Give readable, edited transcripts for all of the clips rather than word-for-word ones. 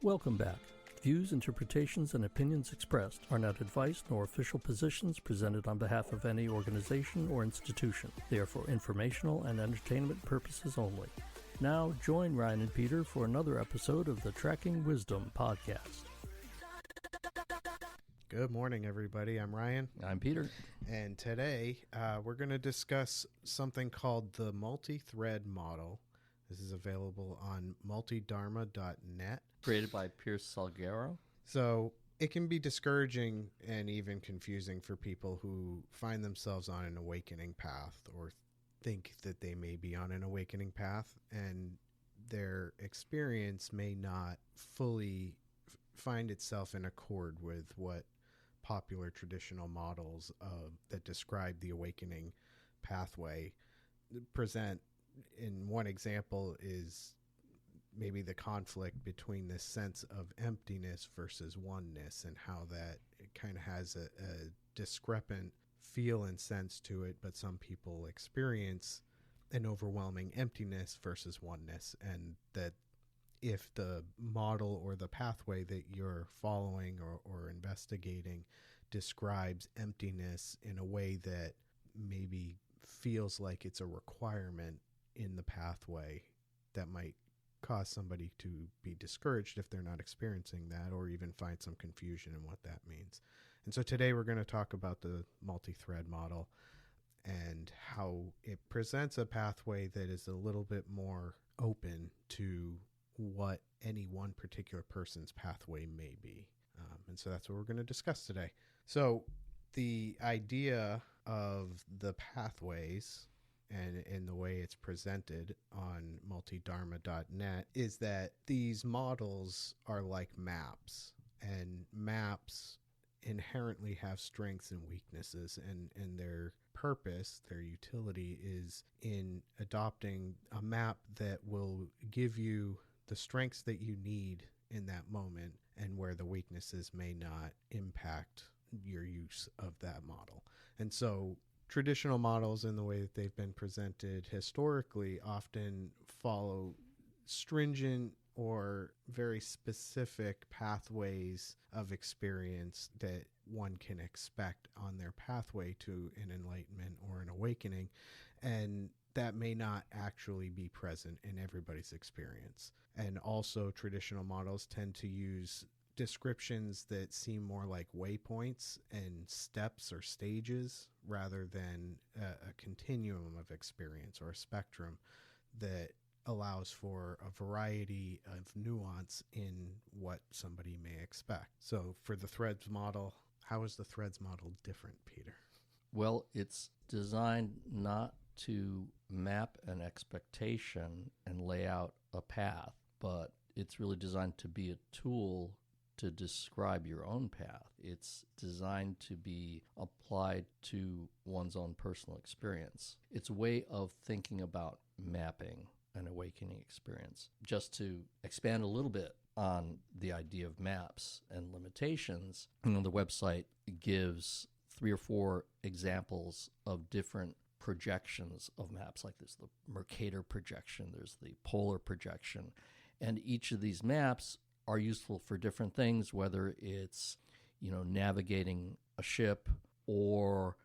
Welcome back. Views, interpretations, and opinions expressed are not advice nor official positions presented on behalf of any organization or institution. They are for informational and entertainment purposes only. Now, join Ryan and Peter for another episode of the Tracking Wisdom podcast. Good morning, everybody. I'm Ryan. I'm Peter. And today, we're going to discuss something called the multi-thread model. This is available on multidharma.net. Created by Pierce Salguero. So it can be discouraging and even confusing for people who find themselves on an awakening path or think that they may be on an awakening path, and their experience may not fully find itself in accord with what popular traditional models that describe the awakening pathway present. In one example is maybe the conflict between this sense of emptiness versus oneness, and how that it kind of has a discrepant feel and sense to it, but some people experience an overwhelming emptiness versus oneness, and that if the model or the pathway that you're following or investigating describes emptiness in a way that maybe feels like it's a requirement in the pathway, that might cause somebody to be discouraged if they're not experiencing that, or even find some confusion in what that means. And so today we're going to talk about the multi-thread model and how it presents a pathway that is a little bit more open to what any one particular person's pathway may be. And so that's what we're going to discuss today. So the idea of the pathways and in the way it's presented on multidharma.net is that these models are like maps, and maps inherently have strengths and weaknesses, and their purpose, their utility is in adopting a map that will give you the strengths that you need in that moment, and where the weaknesses may not impact your use of that model. And so traditional models, in the way that they've been presented historically, often follow stringent or very specific pathways of experience that one can expect on their pathway to an enlightenment or an awakening, and that may not actually be present in everybody's experience. And also, traditional models tend to use descriptions that seem more like waypoints and steps or stages rather than a continuum of experience or a spectrum that allows for a variety of nuance in what somebody may expect. So for the threads model, how is the threads model different, Peter? Well, it's designed not to map an expectation and lay out a path, but it's really designed to be a tool to describe your own path. It's designed to be applied to one's own personal experience. It's a way of thinking about mapping an awakening experience. Just to expand a little bit on the idea of maps and limitations, the website gives 3 or 4 examples of different projections of maps. Like there's the Mercator projection, there's the polar projection, and each of these maps are useful for different things, whether it's, navigating a ship or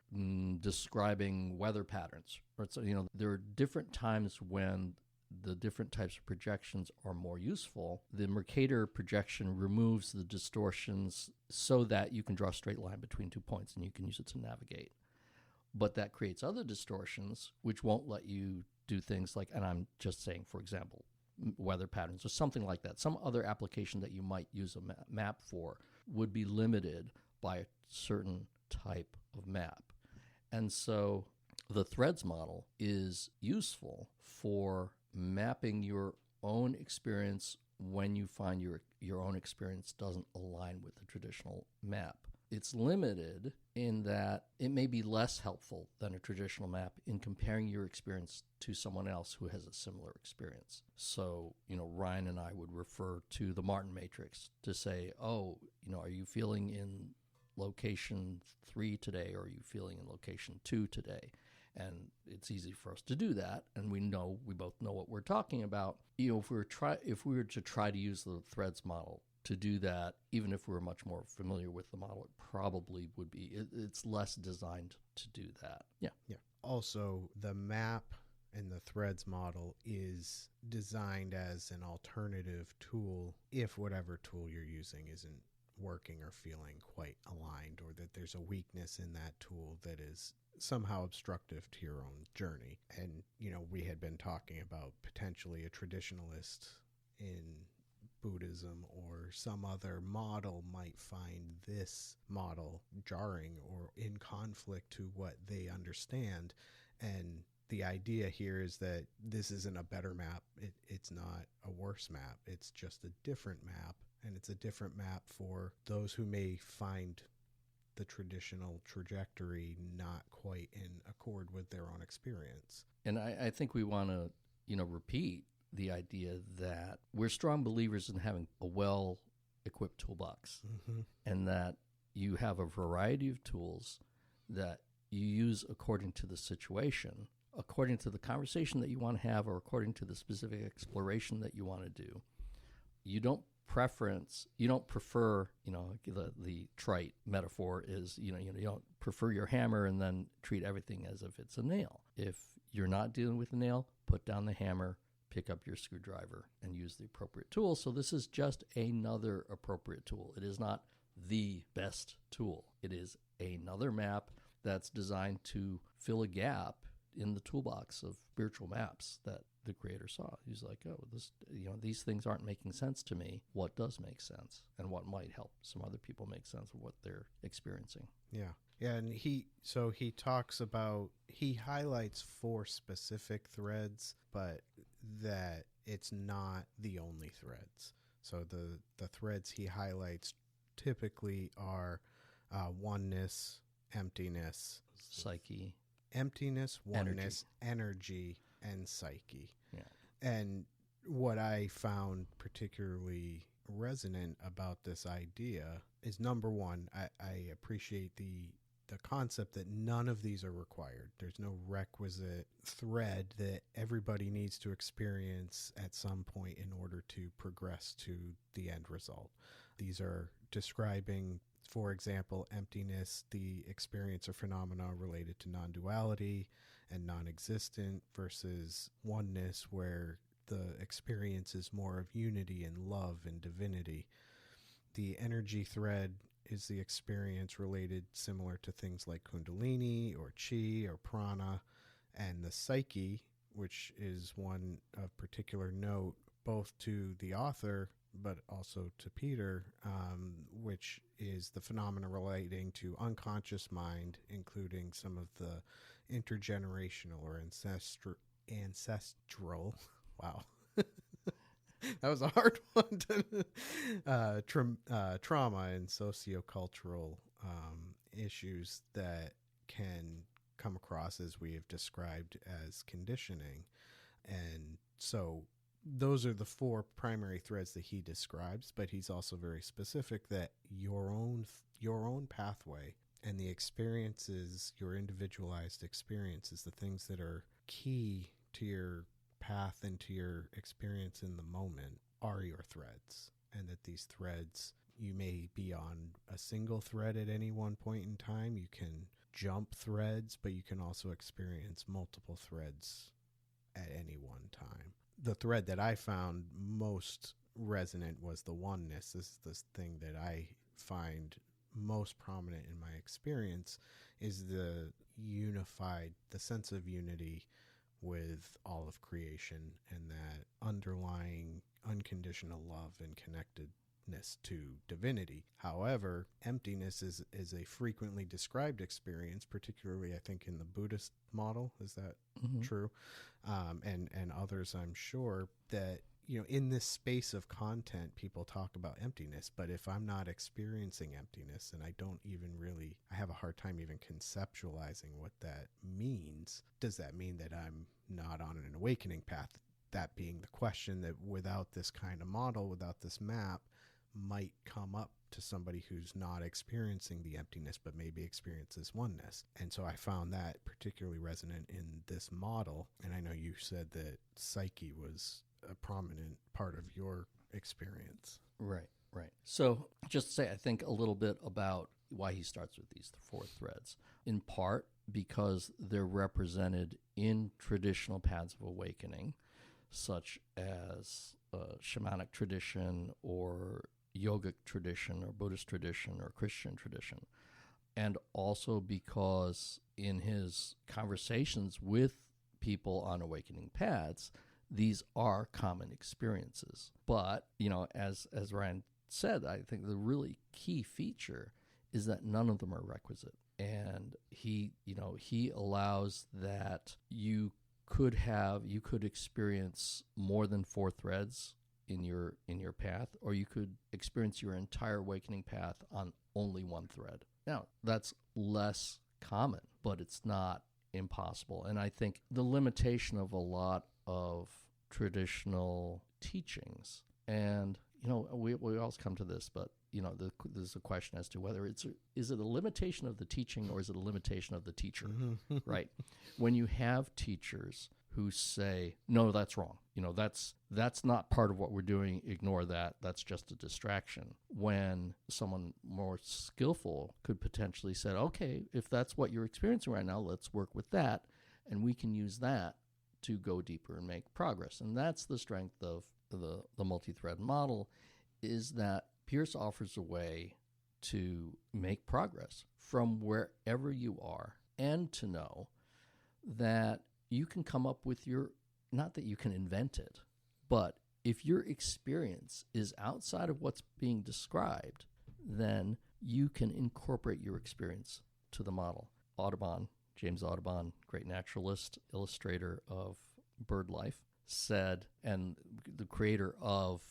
describing weather patterns. Or so, there are different times when the different types of projections are more useful. The Mercator projection removes the distortions so that you can draw a straight line between 2 points and you can use it to navigate. But that creates other distortions which won't let you do things like, and I'm just saying, for example, weather patterns or something like that. Some other application that you might use a map for would be limited by a certain type of map. And so the threads model is useful for mapping your own experience when you find your own experience doesn't align with the traditional map. It's limited in that it may be less helpful than a traditional map in comparing your experience to someone else who has a similar experience. So, Ryan and I would refer to the Martin matrix to say, are you feeling in location 3 today, or are you feeling in location 2 today? And it's easy for us to do that, and we both know what we're talking about. If we were to try to use the threads model to do that, even if we were much more familiar with the model, it probably would be. It's less designed to do that. Yeah. Also, the map and the threads model is designed as an alternative tool if whatever tool you're using isn't working or feeling quite aligned, or that there's a weakness in that tool that is somehow obstructive to your own journey. And, we had been talking about potentially a traditionalist in Buddhism or some other model might find this model jarring or in conflict to what they understand. And the idea here is that this isn't a better map. It's not a worse map. It's just a different map. And it's a different map for those who may find the traditional trajectory not quite in accord with their own experience. And I think we want to, repeat the idea that we're strong believers in having a well-equipped toolbox, and that you have a variety of tools that you use according to the situation, according to the conversation that you want to have, or according to the specific exploration that you want to do. You don't prefer, the trite metaphor is, you don't prefer your hammer and then treat everything as if it's a nail. If you're not dealing with a nail, put down the hammer, pick up your screwdriver, and use the appropriate tool. So this is just another appropriate tool. It is not the best tool. It is another map that's designed to fill a gap in the toolbox of spiritual maps that the creator saw. He's like, these things aren't making sense to me. What does make sense? And what might help some other people make sense of what they're experiencing. Yeah. And he highlights 4 specific threads, but that it's not the only threads. So the threads he highlights typically are oneness, emptiness, psyche, emptiness, oneness, energy, and psyche. Yeah. And what I found particularly resonant about this idea is, number one, I appreciate the concept that none of these are required. There's no requisite thread that everybody needs to experience at some point in order to progress to the end result. These are describing, for example, emptiness, the experience or phenomena related to non-duality and non-existent, versus oneness, where the experience is more of unity and love and divinity. The energy thread is the experience related similar to things like kundalini or chi or prana. And the psyche, which is one of particular note both to the author but also to Peter, which is the phenomena relating to unconscious mind, including some of the intergenerational or ancestral. Wow. That was a hard one. Trauma and sociocultural issues that can come across, as we have described, as conditioning. And so those are the 4 primary threads that he describes, but he's also very specific that your own pathway and the experiences, your individualized experiences, the things that are key to your path and to your experience in the moment, are your threads. And that these threads, you may be on a single thread at any one point in time. You can jump threads, but you can also experience multiple threads at any one time. The thread that I found most resonant was the oneness. This is this thing that I find most prominent in my experience, is the sense of unity with all of creation, and that underlying unconditional love and connectedness to divinity. However, emptiness is a frequently described experience, particularly I think in the Buddhist model. Is that true? And others, I'm sure, that in this space of content, people talk about emptiness, but if I'm not experiencing emptiness, and I have a hard time even conceptualizing what that means, does that mean that I'm not on an awakening path? That being the question that without this kind of model, without this map, might come up to somebody who's not experiencing the emptiness but maybe experiences oneness. And so I found that particularly resonant in this model. And I know you said that psyche was a prominent part of your experience. Right. So just to say, I think a little bit about why he starts with these 4 threads, in part because they're represented in traditional paths of awakening, such as shamanic tradition or yogic tradition or Buddhist tradition or Christian tradition. And also because in his conversations with people on awakening paths, these are common experiences. But, as Ryan said, I think the really key feature is that none of them are requisite. And he allows that you could experience more than 4 threads in your path, or you could experience your entire awakening path on only 1 thread. Now, that's less common, but it's not impossible. And I think the limitation of a lot of traditional teachings, and we always come to this, but there's a question as to whether is it a limitation of the teaching or is it a limitation of the teacher, right? When you have teachers who say, no, that's wrong, that's not part of what we're doing, ignore that, that's just a distraction. When someone more skillful could potentially say, okay, if that's what you're experiencing right now, let's work with that, and we can use that to go deeper and make progress. And that's the strength of the multi-thread model, is that Pierce offers a way to make progress from wherever you are, and to know that you can come up with not that you can invent it, but if your experience is outside of what's being described, then you can incorporate your experience to the model. James Audubon, great naturalist, illustrator of bird life, said, and the creator of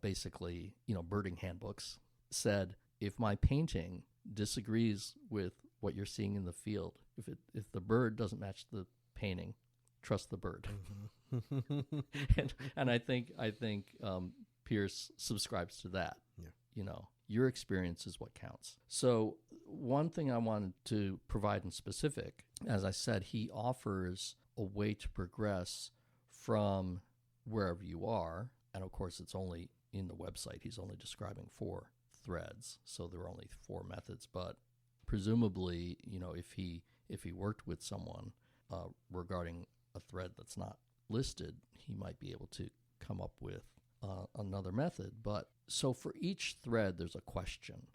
basically, birding handbooks, said, if my painting disagrees with what you're seeing in the field, if the bird doesn't match the painting, trust the bird. and I think Pierce subscribes to that. Yeah. Your experience is what counts. So one thing I wanted to provide in specific, as I said, he offers a way to progress from wherever you are. And of course, it's only in the website. He's only describing 4 threads, so there are only 4 methods. But presumably, if he worked with someone regarding a thread that's not listed, he might be able to come up with another method. But so for each thread, there's a question,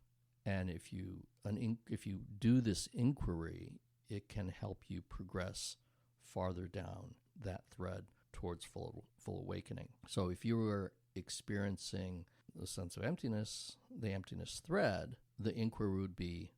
and if you do this inquiry, it can help you progress farther down that thread towards full awakening. So if you were experiencing the sense of emptiness, the emptiness thread, the inquiry would be,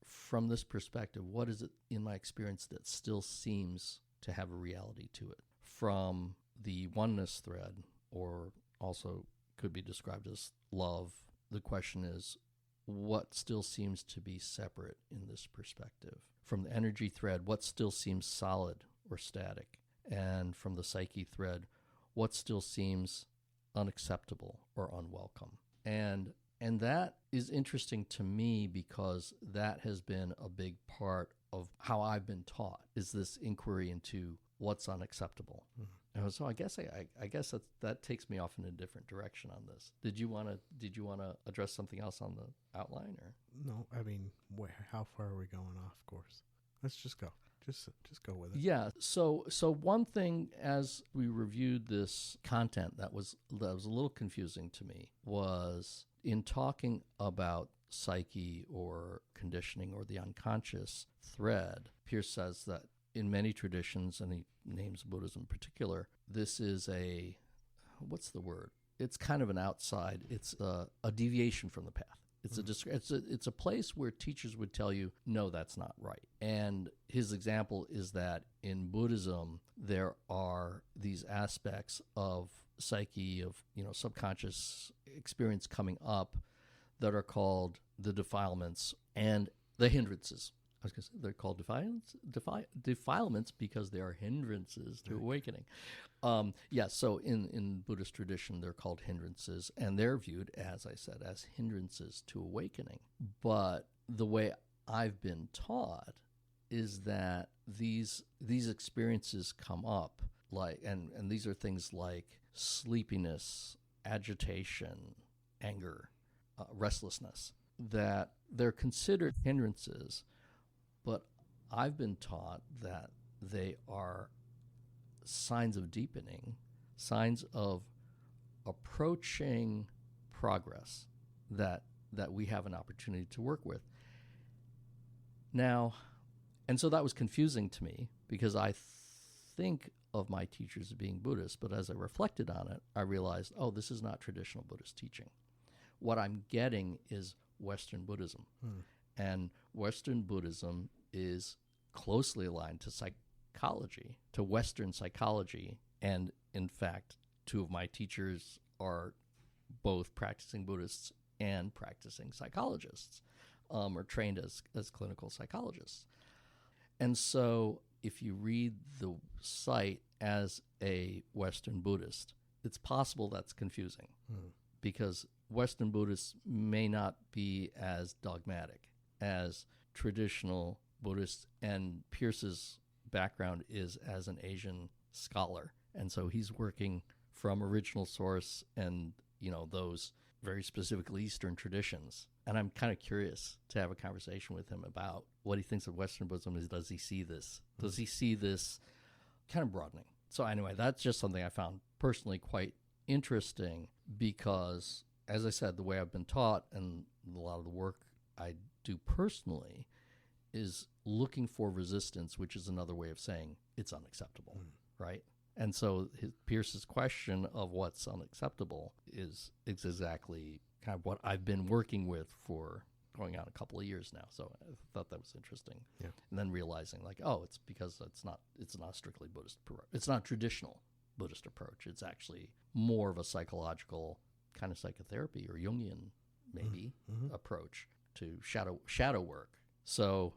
from this perspective, what is it in my experience that still seems to have a reality to it? From the oneness thread, or also could be described as love, the question is, what still seems to be separate in this perspective? From the energy thread, what still seems solid or static? And from the psyche thread, what still seems unacceptable or unwelcome? And that is interesting to me, because that has been a big part of how I've been taught, is this inquiry into what's unacceptable. Mm-hmm. And so I guess that takes me off in a different direction on this. Did you want to address something else on the outline, or? No, I mean, how far are we going off course? Let's just go. Just go with it. Yeah. So one thing, as we reviewed this content that was a little confusing to me, was in talking about psyche or conditioning or the unconscious thread. Pierce says that in many traditions, and he names Buddhism in particular, this is what's the word? It's kind of an outside. It's a deviation from the path. It's a place where teachers would tell you, no, that's not right. And his example is that in Buddhism, there are these aspects of psyche, of subconscious experience coming up, that are called the defilements and the hindrances. I was going to say they're called defilements because they are hindrances to awakening. So in Buddhist tradition, they're called hindrances, and they're viewed, as I said, as hindrances to awakening. But the way I've been taught is that these experiences come up, and these are things like sleepiness, agitation, anger, restlessness, that they're considered hindrances. But I've been taught that they are signs of deepening, signs of approaching progress that we have an opportunity to work with. Now, and so that was confusing to me because I think of my teachers as being Buddhist, but as I reflected on it, I realized, this is not traditional Buddhist teaching. What I'm getting is Western Buddhism. And Western Buddhism is closely aligned to psychology, to Western psychology. And in fact, two of my teachers are both practicing Buddhists and practicing psychologists, or trained as clinical psychologists. And so if you read the site as a Western Buddhist, it's possible that's confusing because Western Buddhists may not be as dogmatic as traditional Buddhists, and Pierce's background is as an Asian scholar, and so he's working from original source and those very specifically Eastern traditions. And I'm kind of curious to have a conversation with him about what he thinks of Western Buddhism. Does he see this? Does he see this kind of broadening? So anyway, that's just something I found personally quite interesting because, as I said, the way I've been taught and a lot of the work I do personally is looking for resistance, which is another way of saying it's unacceptable, right? And so Pierce's question of what's unacceptable is exactly kind of what I've been working with for going on a couple of years now. So I thought that was interesting. Yeah. And then realizing it's because it's not strictly Buddhist. It's not traditional Buddhist approach. It's actually more of a psychological kind of psychotherapy or Jungian maybe approach to shadow work. So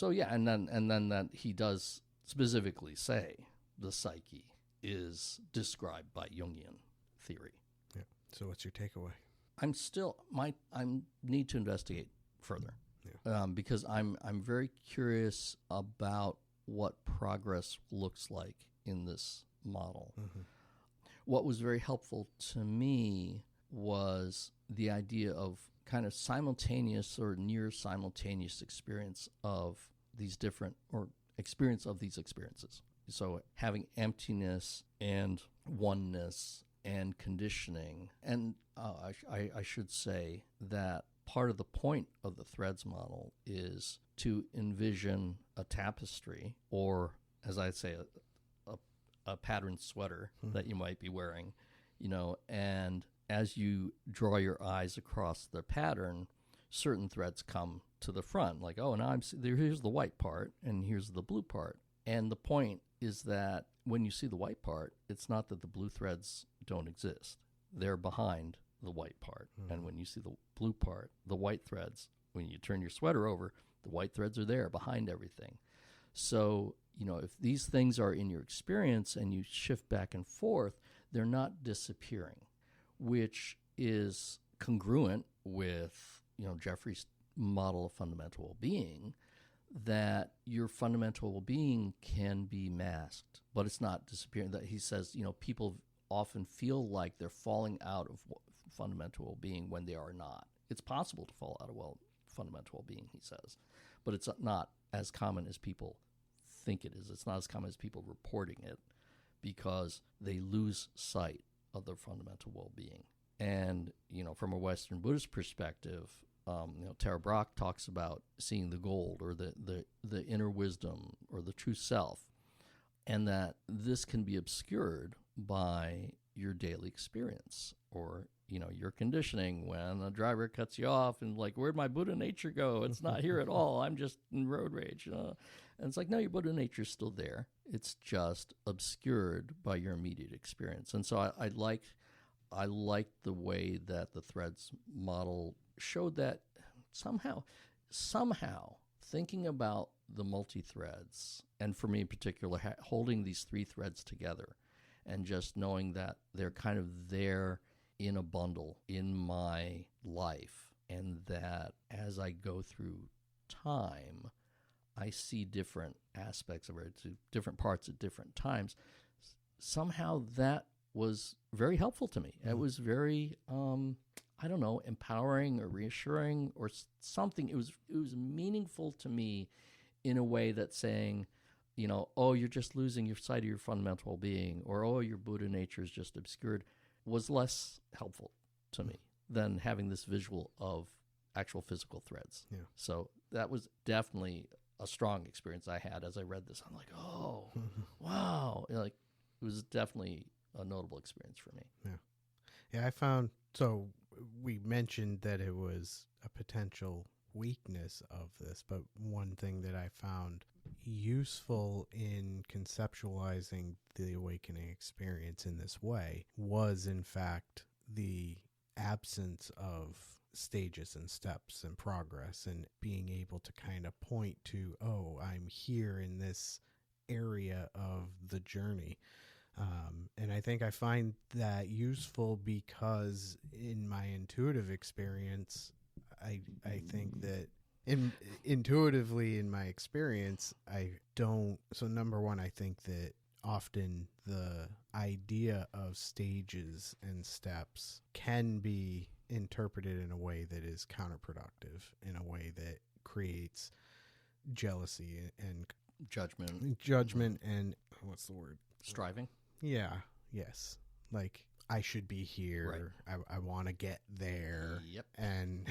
yeah, and then that he does specifically say the psyche is described by Jungian theory. Yeah. So what's your takeaway? I need to investigate further because I'm very curious about what progress looks like in this model. What was very helpful to me was the idea of kind of simultaneous or near simultaneous experience of these experiences. So having emptiness and oneness and conditioning. And I should say that part of the point of the threads model is to envision a tapestry, or as I say, a patterned sweater that you might be wearing, and as you draw your eyes across the pattern, certain threads come to the front, like, now here's the white part and here's the blue part. And the point is that when you see the white part, it's not that the blue threads don't exist. They're behind the white part. And when you see the blue part, the white threads, when you turn your sweater over, the white threads are there behind everything. So, if these things are in your experience and you shift back and forth, they're not disappearing, which is congruent with, Jeffrey's model of fundamental well-being, that your fundamental well-being can be masked, but it's not disappearing. That he says, people often feel like they're falling out of fundamental well-being when they are not. It's possible to fall out of fundamental well-being, he says, but it's not as common as people think it is. It's not as common as people reporting it because they lose sight of their fundamental well-being. And, from a Western Buddhist perspective, Tara Brach talks about seeing the gold or the inner wisdom or the true self, and that this can be obscured by your daily experience or, your conditioning when a driver cuts you off and like, where'd my Buddha nature go? It's not here at all. I'm just in road rage. And it's like, no, your Buddha nature's still there. It's just obscured by your immediate experience. And so I liked the way that the threads model showed that somehow thinking about the multi-threads, and for me in particular, holding these three threads together and just knowing that they're kind of there in a bundle in my life, and that as I go through time, I see different aspects of it, different parts at different times. Somehow that was very helpful to me. It was very, I don't know, empowering or reassuring or something. It was meaningful to me in a way that's saying, you know, oh, you're just losing your sight of your fundamental being, or oh, your Buddha nature is just obscured, was less helpful to me than having this visual of actual physical threads. Yeah. So that was definitely a strong experience I had as I read this. I'm like, oh, wow. Like, it was definitely a notable experience for me. Yeah. Yeah, I found, so we mentioned that it was a potential weakness of this, but one thing that I found useful in conceptualizing the awakening experience in this way was, in fact, the absence of stages and steps and progress, and being able to kind of point to, oh, I'm here in this area of the journey. And I think I find that useful because in my intuitive experience, I think that intuitively in my experience, I don't. So number one, I think that often the idea of stages and steps can be interpreted in a way that is counterproductive, in a way that creates jealousy and Judgment and what's the word? Striving. Yeah. Yes. Like, I should be here. Right. I want to get there. Yep. And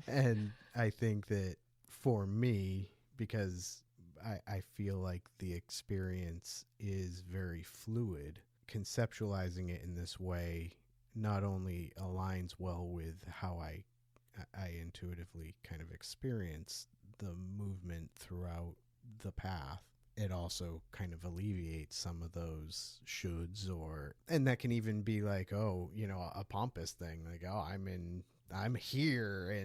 and I think that for me, because I feel like the experience is very fluid, conceptualizing it in this way not only aligns well with how I intuitively kind of experience the movement throughout the path, it also kind of alleviates some of those shoulds, and that can even be like, oh, you know, a pompous thing, like, oh, I'm here,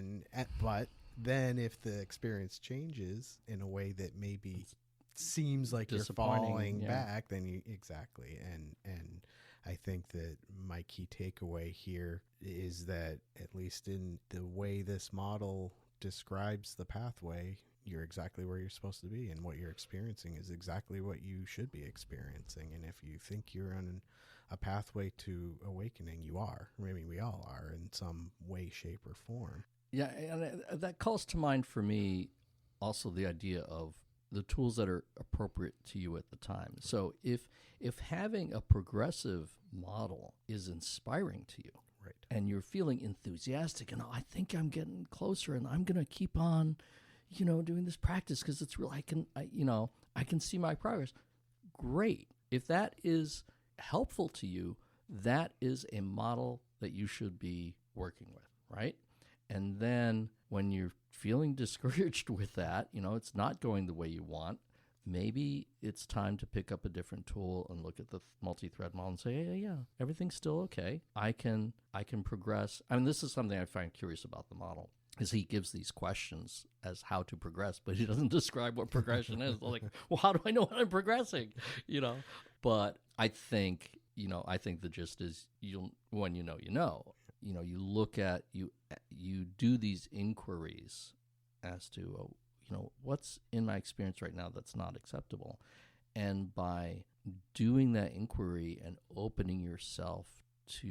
but then if the experience changes in a way that maybe seems like you're falling back, then you exactly. And I think that my key takeaway here is that, at least in the way this model describes the pathway, you're exactly where you're supposed to be, and what you're experiencing is exactly what you should be experiencing. And if you think you're on a pathway to awakening, you are. I mean, we all are in some way, shape, or form. Yeah, and that calls to mind for me also the idea of the tools that are appropriate to you at the time. So if having a progressive model is inspiring to you, right, and you're feeling enthusiastic, and I think I'm getting closer, and I'm going to keep on, you know, doing this practice because it's real. I can see my progress. Great. If that is helpful to you, that is a model that you should be working with, right? And then when you're feeling discouraged with that, you know, it's not going the way you want, maybe it's time to pick up a different tool and look at the multi-thread model and say, yeah, everything's still okay. I can progress. I mean, this is something I find curious about the model, is he gives these questions as how to progress, but he doesn't describe what progression is. Like, well, how do I know when I'm progressing? You know, but I think the gist is, when you know, you look at, you do these inquiries as to, what's in my experience right now that's not acceptable. And by doing that inquiry and opening yourself to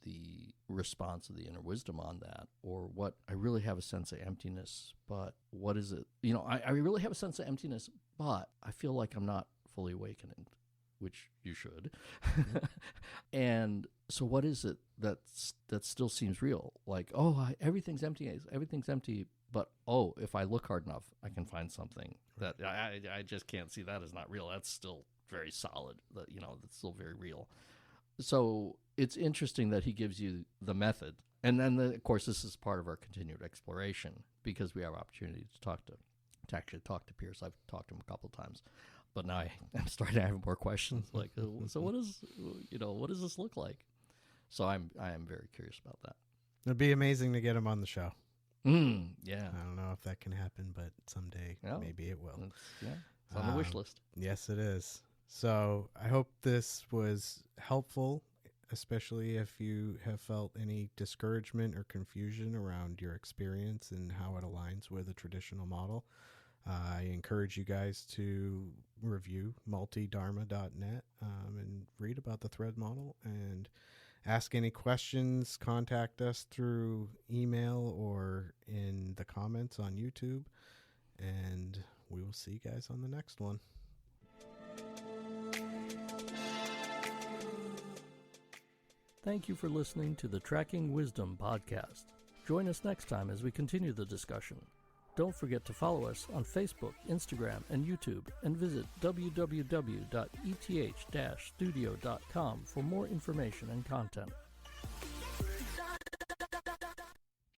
the response of the inner wisdom on that, or what, I really have a sense of emptiness, but what is it? I really have a sense of emptiness, but I feel like I'm not fully awakening, which you should. And so what is it that still seems real? Like, everything's empty, but if I look hard enough, I can find something that I just can't see. That is not real. That's still very solid. That's still very real. So it's interesting that he gives you the method. And then, of course, this is part of our continued exploration, because we have opportunity to actually talk to Pierce. I've talked to him a couple of times, but now I'm starting to have more questions. Like, so what does this look like? So I am very curious about that. It'd be amazing to get him on the show. Yeah. I don't know if that can happen, but someday maybe it will. It's on the wish list. Yes, it is. So I hope this was helpful, especially if you have felt any discouragement or confusion around your experience and how it aligns with a traditional model. I encourage you guys to review multidharma.net and read about the thread model and ask any questions. Contact us through email or in the comments on YouTube. And we will see you guys on the next one. Thank you for listening to the Tracking Wisdom podcast. Join us next time as we continue the discussion. Don't forget to follow us on Facebook, Instagram, and YouTube, and visit www.eth-studio.com for more information and content.